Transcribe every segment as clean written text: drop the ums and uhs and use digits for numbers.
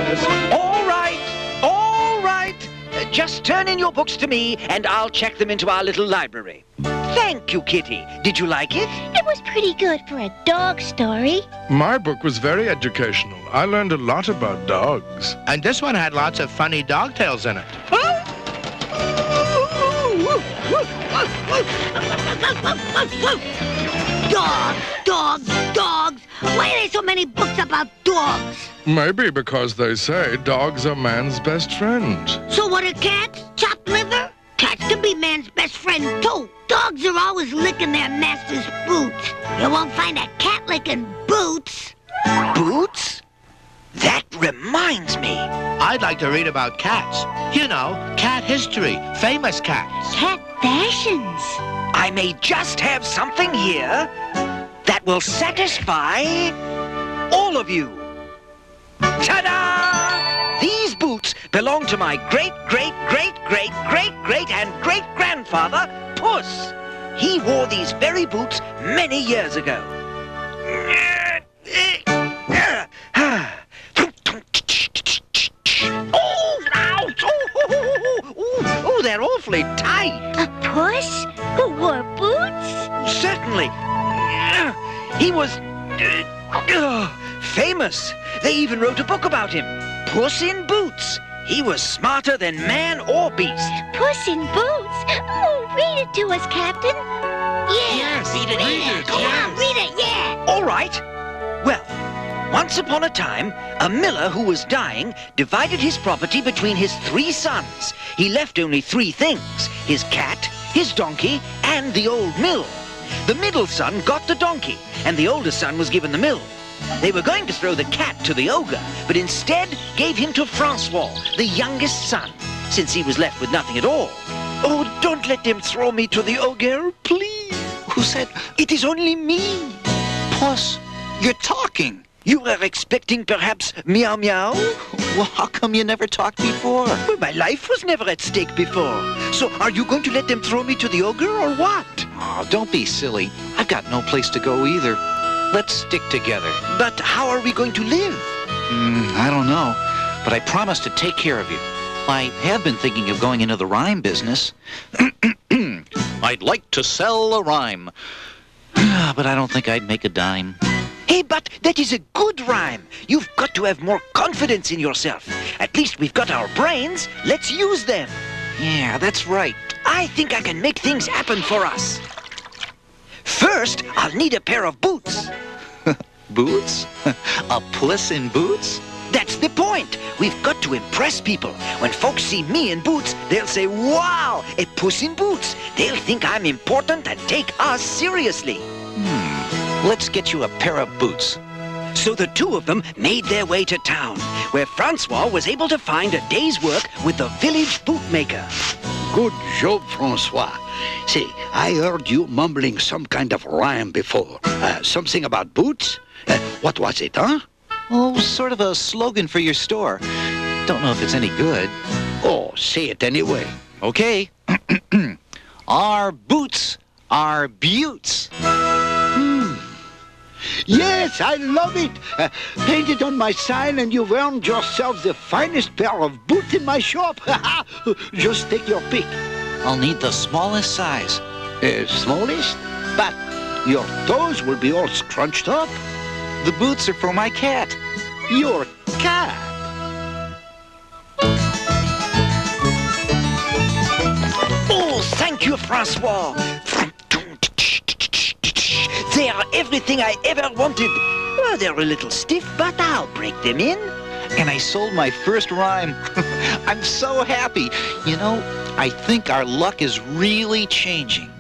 Thomas. All right, all right. Just turn in your books to me, and I'll check them into our little library. Thank you, Kitty. Did you like it? It was pretty good for a dog story. My book was very educational. I learned a lot about dogs. And this one had lots of funny dog tales in it. Dogs. Why are there so many books about dogs? Maybe because they say dogs are man's best friend. So what are cats? Chopped liver? Cats can be man's best friend, too. Dogs are always licking their master's boots. You won't find a cat licking boots. Boots? That reminds me. I'd like to read about cats. You know, cat history, famous cats. Cat fashions. I may just have something here that will satisfy all of you. Ta-da! These boots belong to my great-great-great-great-great-great and great-grandfather, Puss. He wore these very boots many years ago. Oh, ouch! Oh, they're awfully tight. A puss who wore boots? Certainly. He was famous. They even wrote a book about him. Puss in Boots. He was smarter than man or beast. Puss in Boots? Oh, read it to us, Captain. Yeah. Read it. Go on, read it, yeah. All right. Well, once upon a time, a miller who was dying divided his property between his 3 sons. He left only 3 things: his cat, his donkey, and the old mill. The middle son got the donkey, and the older son was given the mill. They were going to throw the cat to the ogre, but instead gave him to Francois, the youngest son, since he was left with nothing at all. Oh, don't let them throw me to the ogre, please. Who said? It is only me. Puss, you're talking. You were expecting perhaps meow meow? Well, how come you never talked before? Well, my life was never at stake before. So are you going to let them throw me to the ogre or what? Oh, don't be silly. I've got no place to go either. Let's stick together. But how are we going to live? I don't know, but I promise to take care of you. I have been thinking of going into the rhyme business. I'd like to sell a rhyme. But I don't think I'd make a dime. Hey, but that is a good rhyme. You've got to have more confidence in yourself. At least we've got our brains. Let's use them. Yeah, that's right. I think I can make things happen for us. First, I'll need a pair of boots. Boots? A puss in boots? That's the point. We've got to impress people. When folks see me in boots, they'll say, wow, a puss in boots. They'll think I'm important and take us seriously. Let's get you a pair of boots. So the 2 of them made their way to town, where Francois was able to find a day's work with the village bootmaker. Good job, Francois. Say, I heard you mumbling some kind of rhyme before. Something about boots? What was it, huh? Oh, sort of a slogan for your store. Don't know if it's any good. Oh, say it anyway. Okay. Our boots are beauts. Yes, I love it. Paint it on my sign and you've earned yourself the finest pair of boots in my shop. Just take your pick. I'll need the smallest size. Smallest? But your toes will be all scrunched up. The boots are for my cat. Your cat? Oh, thank you, Francois. They are everything I ever wanted. Well, they're a little stiff, but I'll break them in. And I sold my first rhyme. I'm so happy. You know, I think our luck is really changing.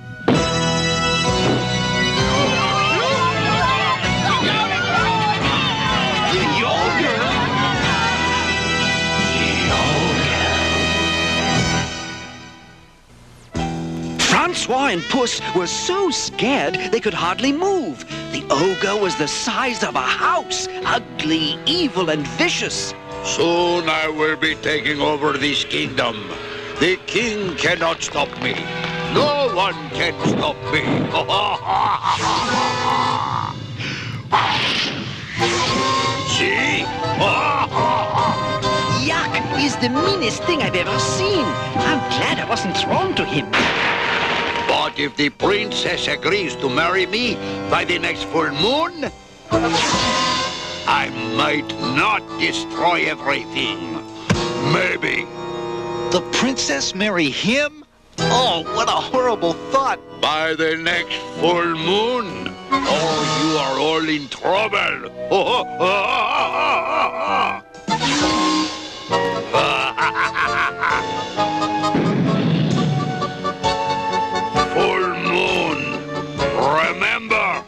Francois and Puss were so scared they could hardly move. The ogre was the size of a house, ugly, evil, and vicious. Soon I will be taking over this kingdom. The king cannot stop me. No one can stop me. See? is the meanest thing I've ever seen. I'm glad I wasn't thrown to him. But if the princess agrees to marry me by the next full moon, I might not destroy everything. Maybe. The princess marry him? Oh, what a horrible thought. By the next full moon, oh, you are all in trouble. Full moon, remember.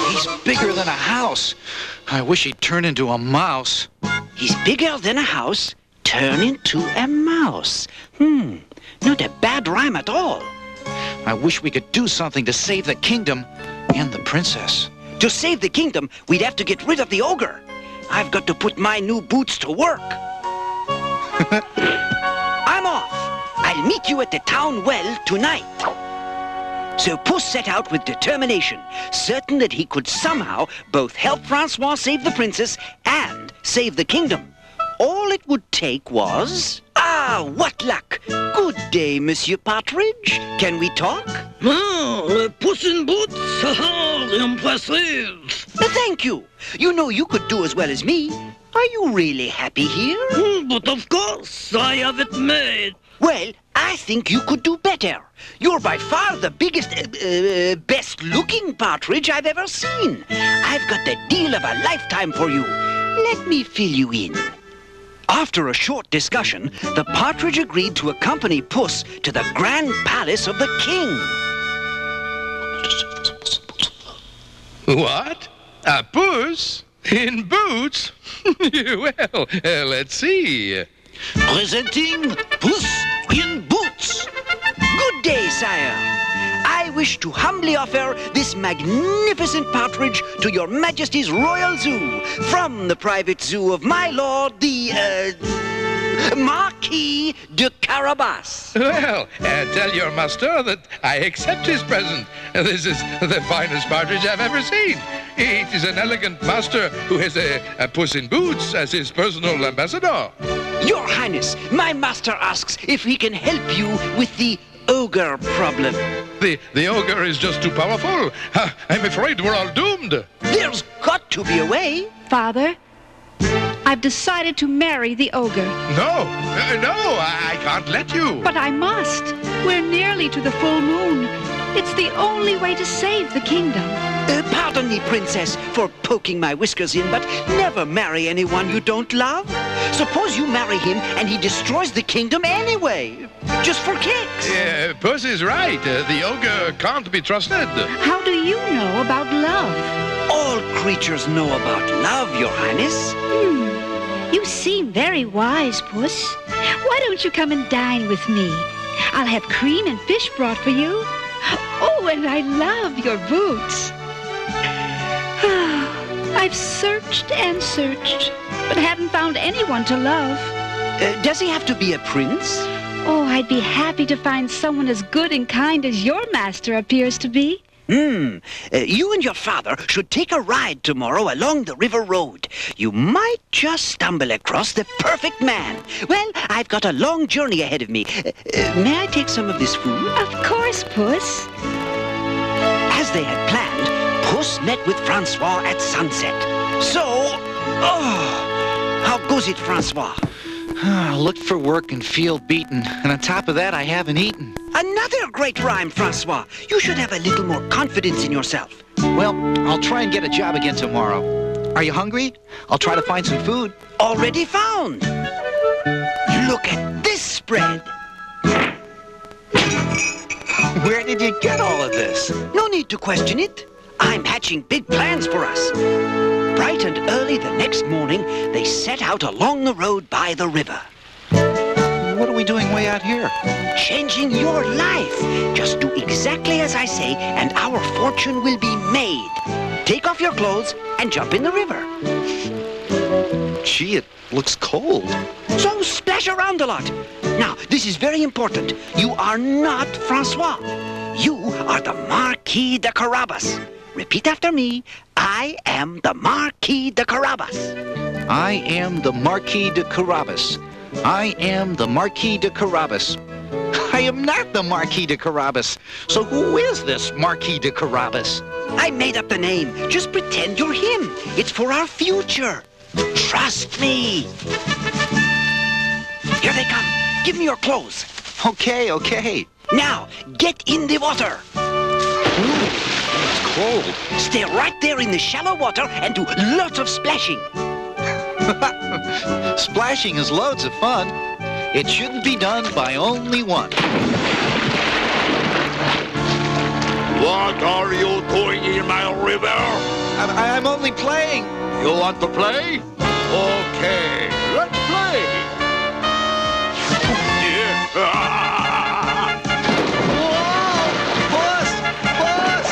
He's bigger than a house. I wish he'd turn into a mouse. He's bigger than a house, turn into a mouse. Not a bad rhyme at all. I wish we could do something to save the kingdom and the princess. To save the kingdom, we'd have to get rid of the ogre. I've got to put my new boots to work. I'm off. I'll meet you at the town well tonight. So Puss set out with determination, certain that he could somehow both help Francois save the princess and save the kingdom. All it would take was... Ah, what luck! Good day, Monsieur Partridge. Can we talk? Le Puss in Boots, impressive. Thank you. You know you could do as well as me. Are you really happy here? But of course, I have it made. Well, I think you could do better. You're by far the biggest, best-looking partridge I've ever seen. I've got the deal of a lifetime for you. Let me fill you in. After a short discussion, the partridge agreed to accompany Puss to the grand palace of the king. What? A puss? In boots? Well, let's see. Presenting Puss in Boots. Good day, sire. I wish to humbly offer this magnificent partridge to your majesty's royal zoo from the private zoo of my lord, the, Marquis de Carabas. Well, tell your master that I accept his present. This is the finest partridge I've ever seen. It is an elegant master who has a Puss in Boots as his personal ambassador. Your Highness, my master asks if he can help you with the ogre problem. The ogre is just too powerful. I'm afraid we're all doomed. There's got to be a way. Father, I've decided to marry the ogre. No, I can't let you. But I must. We're nearly to the full moon. It's the only way to save the kingdom. Pardon me, princess, for poking my whiskers in, but never marry anyone you don't love. Suppose you marry him and he destroys the kingdom anyway, just for kicks. Puss is right. The ogre can't be trusted. How do you know about love? All creatures know about love, Your Highness. You seem very wise, Puss. Why don't you come and dine with me? I'll have cream and fish brought for you. Oh, and I love your boots. I've searched and searched, but haven't found anyone to love. Does he have to be a prince? Oh, I'd be happy to find someone as good and kind as your master appears to be. You and your father should take a ride tomorrow along the river road. You might just stumble across the perfect man. Well, I've got a long journey ahead of me. May I take some of this food? Of course, Puss. As they had planned, Puss met with Francois at sunset. So, how goes it, Francois? I looked for work and feel beaten, and on top of that, I haven't eaten. Another great rhyme, Francois. You should have a little more confidence in yourself. Well, I'll try and get a job again tomorrow. Are you hungry? I'll try to find some food. Already found. Look at this spread. Where did you get all of this? No need to question it. I'm hatching big plans for us. Bright and early the next morning, they set out along the road by the river. What are we doing way out here? Changing your life. Just do exactly as I say, and our fortune will be made. Take off your clothes and jump in the river. Gee, it looks cold. So splash around a lot. Now, this is very important. You are not Francois. You are the Marquis de Carabas. Repeat after me. I am the Marquis de Carabas. I am the Marquis de Carabas. I am the Marquis de Carabas. I am not the Marquis de Carabas. So who is this Marquis de Carabas? I made up the name. Just pretend you're him. It's for our future. Trust me. Here they come. Give me your clothes. Okay, okay. Now, get in the water. Ooh, it's cold. Stay right there in the shallow water and do lots of splashing. Splashing is loads of fun. It shouldn't be done by only one. What are you doing in my river? I'm only playing. You want to play? Okay, let's play. Puss! Puss!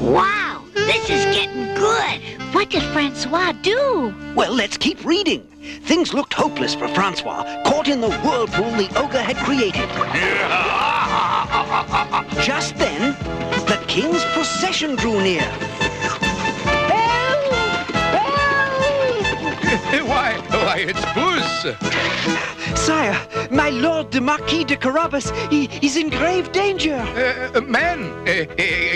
Wow, this is getting good. What did Francois do? Well, let's keep reading. Things looked hopeless for Francois, caught in the whirlpool the ogre had created. Just then, the king's procession drew near. Why, it's Puss. Sire, my lord, the Marquis de Carabas, he's in grave danger. Men,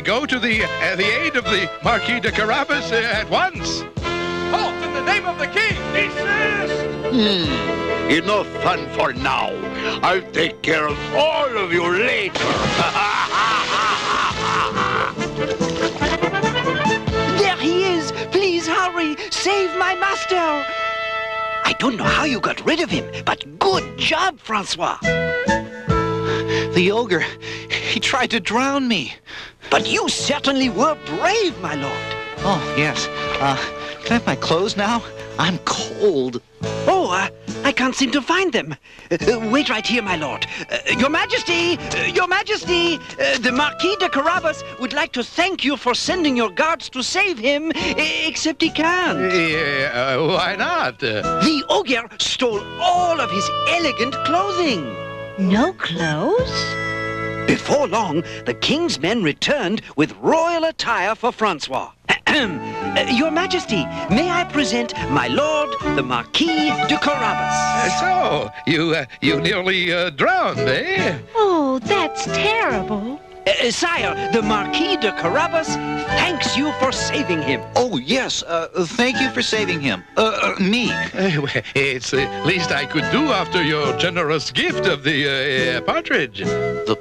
go to the aid of the Marquis de Carabas at once. Halt in the name of the king. Desist! Enough fun for now. I'll take care of all of you later. There he is. Please hurry. Save my master. I don't know how you got rid of him, but good job, Francois. The ogre, he tried to drown me. But you certainly were brave, my lord. Oh, yes. Can I have my clothes now? I'm cold. Oh, I can't seem to find them. Wait right here, my lord. Your Majesty! Your Majesty! The Marquis de Carabas would like to thank you for sending your guards to save him, except he can't. Why not? The ogre stole all of his elegant clothing. No clothes? Before long, the king's men returned with royal attire for Francois. Your Majesty, may I present my lord, the Marquis de Carabas? So, you nearly drowned, eh? Oh, that's terrible. Sire, the Marquis de Carabas thanks you for saving him. Oh, yes. Thank you for saving him. Me. It's the least I could do after your generous gift of the partridge. The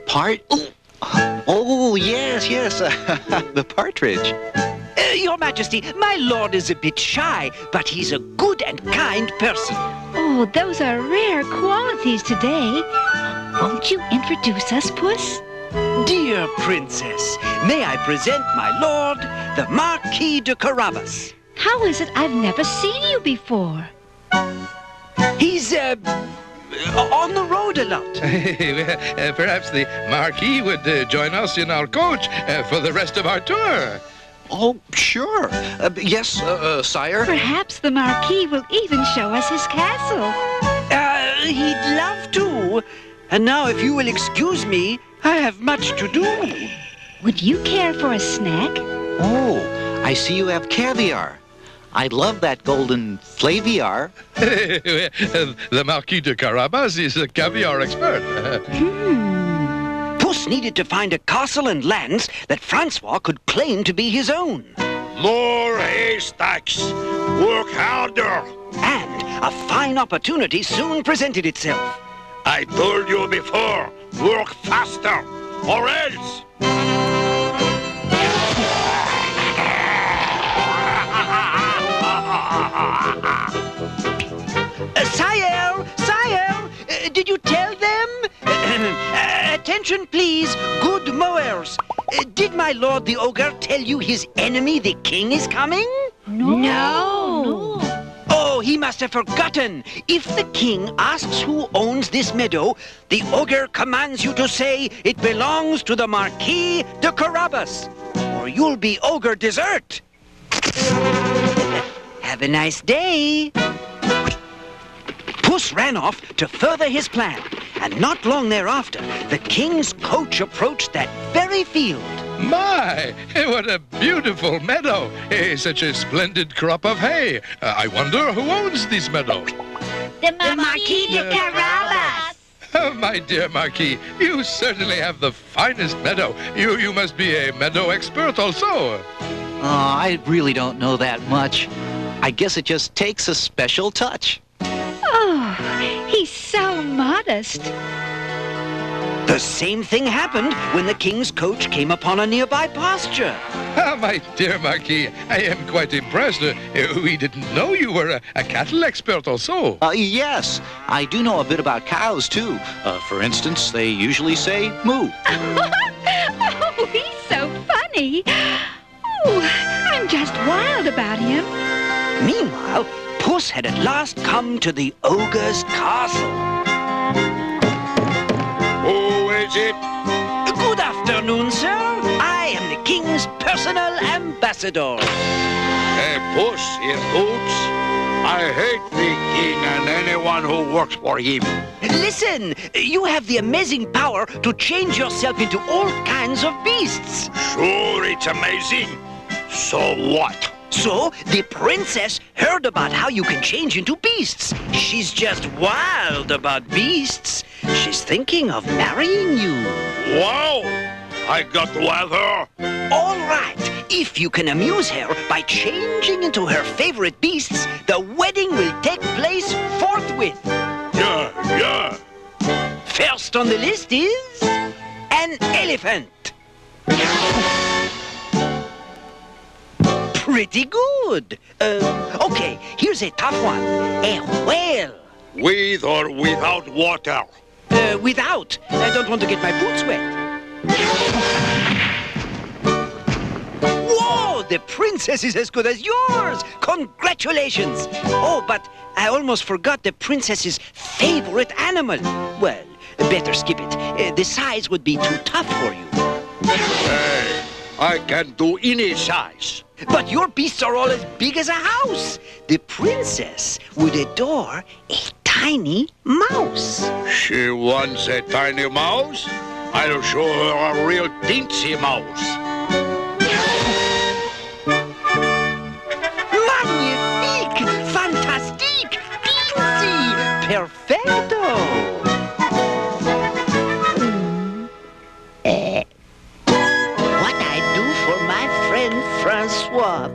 Oh, yes, yes. The partridge. Your Majesty, my lord is a bit shy, but he's a good and kind person. Oh, those are rare qualities today. Won't you introduce us, Puss? Dear princess, may I present my lord, the Marquis de Carabas. How is it I've never seen you before? He's, on the road a lot. Perhaps the Marquis would join us in our coach for the rest of our tour. Oh, sure. Yes, sire. Perhaps the Marquis will even show us his castle. He'd love to. And now, if you will excuse me, I have much to do. Would you care for a snack? Oh, I see you have caviar. I love that golden flaviar. The Marquis de Carabas is a caviar expert. Puss needed to find a castle and lands that Francois could claim to be his own. More haystacks. Work harder. And a fine opportunity soon presented itself. I told you before, work faster, or else. Sire, did you tell them? Attention, please, good mowers. Did my lord the ogre tell you his enemy, the king, is coming? No. Oh, he must have forgotten. If the king asks who owns this meadow, the ogre commands you to say it belongs to the Marquis de Carabas, or you'll be ogre dessert. Have a nice day. Puss ran off to further his plan, and not long thereafter, the king's coach approached that very field. My, what a beautiful meadow. Such a splendid crop of hay. I wonder who owns this meadow. The Marquis de Carabas. Oh, my dear Marquis, you certainly have the finest meadow. You must be a meadow expert also. Oh, I really don't know that much. I guess it just takes a special touch. Oh, he's so modest. The same thing happened when the king's coach came upon a nearby pasture. Ah, my dear Marquis, I am quite impressed. We didn't know you were a cattle expert also. Yes, I do know a bit about cows, too. For instance, they usually say moo. Oh, he's so funny. Oh, I'm just wild about him. Meanwhile, Puss had at last come to the ogre's castle. Who is it? Good afternoon, sir. I am the king's personal ambassador. Puss in Boots? I hate the king and anyone who works for him. Listen, you have the amazing power to change yourself into all kinds of beasts. Sure, it's amazing. So what? So, the princess heard about how you can change into beasts. She's just wild about beasts. She's thinking of marrying you. Wow! I got to have her. All right. If you can amuse her by changing into her favorite beasts, the wedding will take place forthwith. Yeah. First on the list is an elephant. Pretty good. Okay, here's a tough one. A whale. With or without water? Without. I don't want to get my boots wet. Whoa! The princess is as good as yours! Congratulations! Oh, but I almost forgot the princess's favorite animal. Well, better skip it. The size would be too tough for you. Hey, I can do any size. But your beasts are all as big as a house. The princess would adore a tiny mouse. She wants a tiny mouse? I'll show her a real teensy mouse. Magnifique! Fantastique! Teensy! Perfecto! What I do for my friend Francois.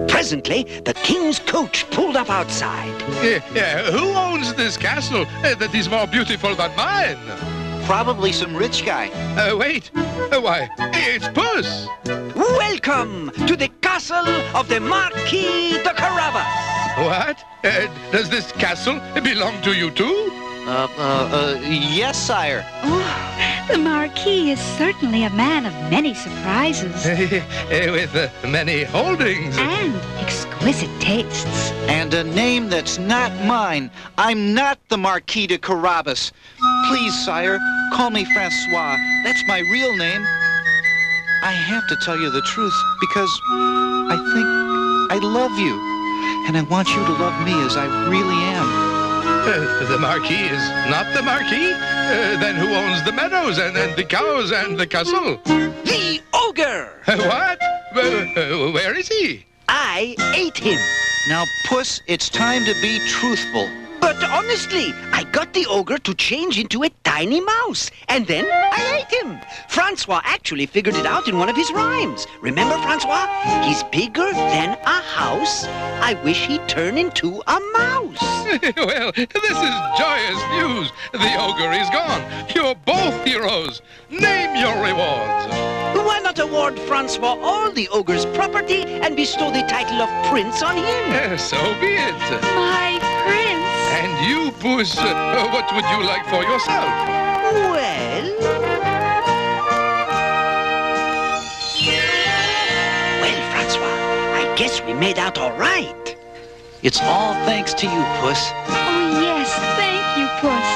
Presently, the king's coach pulled up outside. Who owns this castle that is more beautiful than mine? Probably some rich guy. Wait. Why, it's Puss. Welcome to the castle of the Marquis de Carabas. What? Does this castle belong to you too? Yes, sire. Oh, the Marquis is certainly a man of many surprises. With many holdings. And exquisite tastes. And a name that's not mine. I'm not the Marquis de Carabas. Please, sire, call me Francois. That's my real name. I have to tell you the truth because I think I love you. And I want you to love me as I really am. The Marquis is not the Marquis? Then who owns the meadows and the cows and the castle? The ogre! What? Where is he? I ate him. Now, Puss, it's time to be truthful. But honestly, I got the ogre to change into a tiny mouse, and then I ate him. Francois actually figured it out in one of his rhymes. Remember, Francois? He's bigger than a house. I wish he'd turn into a mouse. Well, this is joyous news. The ogre is gone. You're both heroes. Name your rewards. Why not award Francois all the ogre's property and bestow the title of prince on him? So be it. My prince. And you, Puss, what would you like for yourself? Well, Francois, I guess we made out all right. It's all thanks to you, Puss. Oh, yes, thank you, Puss.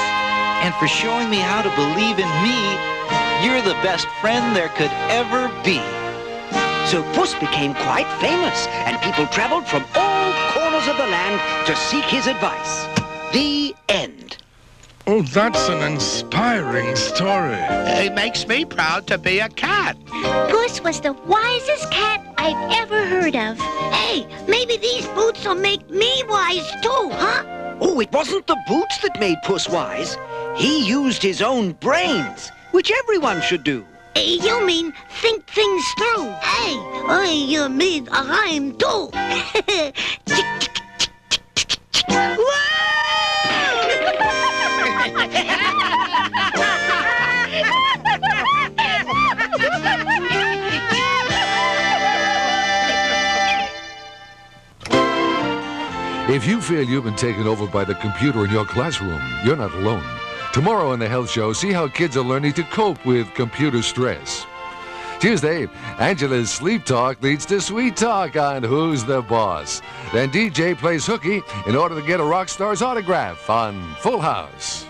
And for showing me how to believe in me. You're the best friend there could ever be. So Puss became quite famous, and people traveled from all corners of the land to seek his advice. The end. Oh, that's an inspiring story. It makes me proud to be a cat. Puss was the wisest cat I've ever heard of. Hey, maybe these boots will make me wise too, huh? Oh, it wasn't the boots that made Puss wise. He used his own brains, which everyone should do. You mean think things through. Hey, I made a rhyme too. If you feel you've been taken over by the computer in your classroom, you're not alone. Tomorrow on The Health Show, see how kids are learning to cope with computer stress. Tuesday, Angela's sleep talk leads to sweet talk on Who's the Boss. Then DJ plays hooky in order to get a rock star's autograph on Full House.